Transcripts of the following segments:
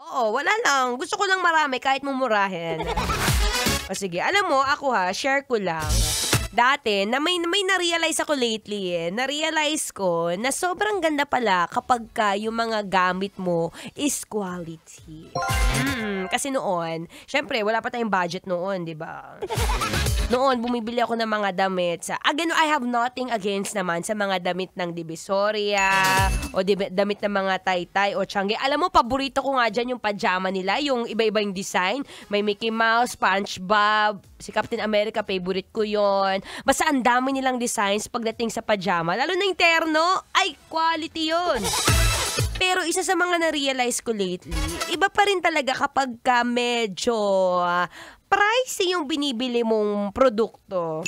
Oo, wala lang. Gusto ko lang marami kahit mumurahin. O sige, alam mo, ako share ko lang. Dati, may na-realize ako lately Na-realize ko na sobrang ganda pala kapag yung mga gamit mo is quality. Kasi noon, syempre, wala pa tayong budget noon, di ba? Noon, bumibili ako ng mga damit again, I have nothing against naman sa mga damit ng Divisoria o damit ng mga Taytay o Tiangge. Alam mo, paborito ko nga dyan yung pajama nila, yung iba-iba yung design. May Mickey Mouse, SpongeBob, si Captain America, favorite ko yon. Basta ang dami nilang designs pagdating sa pajama. Lalo na yung terno, ay quality yon. Pero isa sa mga na-realize ko lately, iba pa rin talaga kapag medyo pricey yung binibili mong produkto.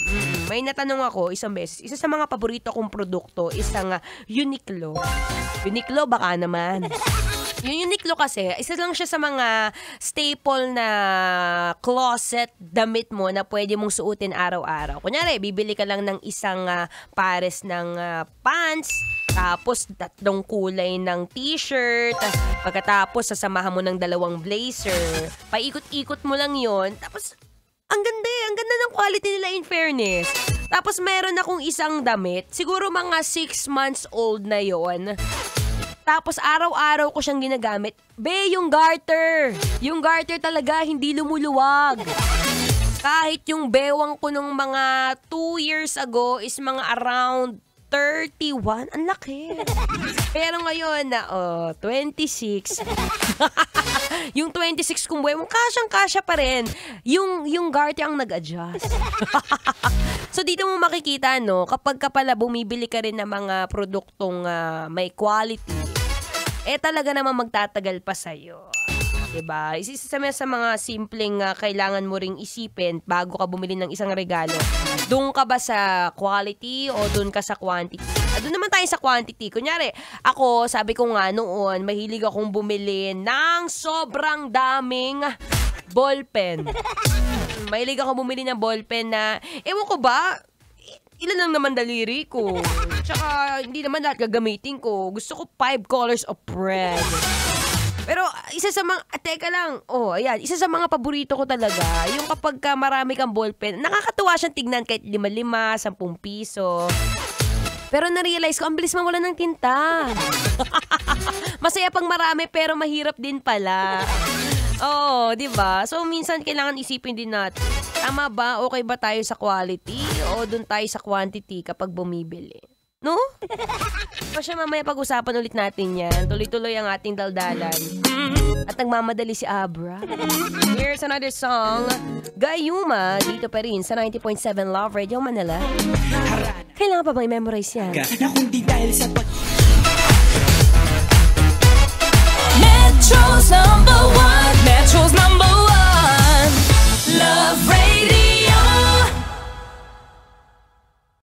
May natanong ako isang beses, isa sa mga paborito kong produkto, isang Uniqlo. Uniqlo baka naman. Yung Uniqlo kasi, isa lang siya sa mga staple na closet damit mo na pwede mong suotin araw-araw. Kunyari, bibili ka lang ng isang pares ng pants, tapos 3 kulay ng t-shirt, pagkatapos sasamahan mo ng 2 blazer, paikot-ikot mo lang yon. Tapos, ang ganda ng quality nila in fairness. Tapos meron akong isang damit, siguro mga 6 months old na yon. Tapos araw-araw ko siyang ginagamit. Yung garter. Yung garter talaga hindi lumuluwag. Kahit yung bewang ko nung mga 2 years ago is mga around 31. Ang laki. Pero ngayon na 26. Yung 26 kong bewang, kasyang-kasya pa rin. Yung garter ang nag-adjust. So dito mo makikita, no, kapag ka pala bumibili ka rin ng mga produktong may quality, talaga naman magtatagal pa sa'yo. Diba? Isa sa mga simpleng kailangan mo ring isipin bago ka bumili ng isang regalo. Doon ka ba sa quality o doon ka sa quantity? Doon naman tayo sa quantity. Kunyari, ako, sabi ko nga noon, mahilig akong bumili ng sobrang daming ballpen. Mahilig ako bumili ng ballpen na, ewan ko ba, ilan lang naman daliri ko. Tsaka, hindi naman lahat gagamitin ko. Gusto ko 5 colors of red. Pero, isa sa mga, teka lang, ayan, isa sa mga paborito ko talaga, yung kapag marami kang ballpen, nakakatuwa siyang tignan kahit 5, 10 piso. Pero na-realize ko, ang bilis mawala ng tinta. Masaya pang marami, pero mahirap din pala. Oo, di ba? So, minsan kailangan isipin din natin, tama ba? Okay ba tayo sa quality o dun tayo sa quantity kapag bumibili? No? Pasya mamaya pag-usapan ulit natin yan. Tuloy-tuloy ang ating daldalan. At nagmamadali si Abra. Here's another song. Gayuma, dito pa rin sa 90.7 Love Radio Manila. Kailangan pa bang i-memorize yan? Na kundi dahil sa Metro's #1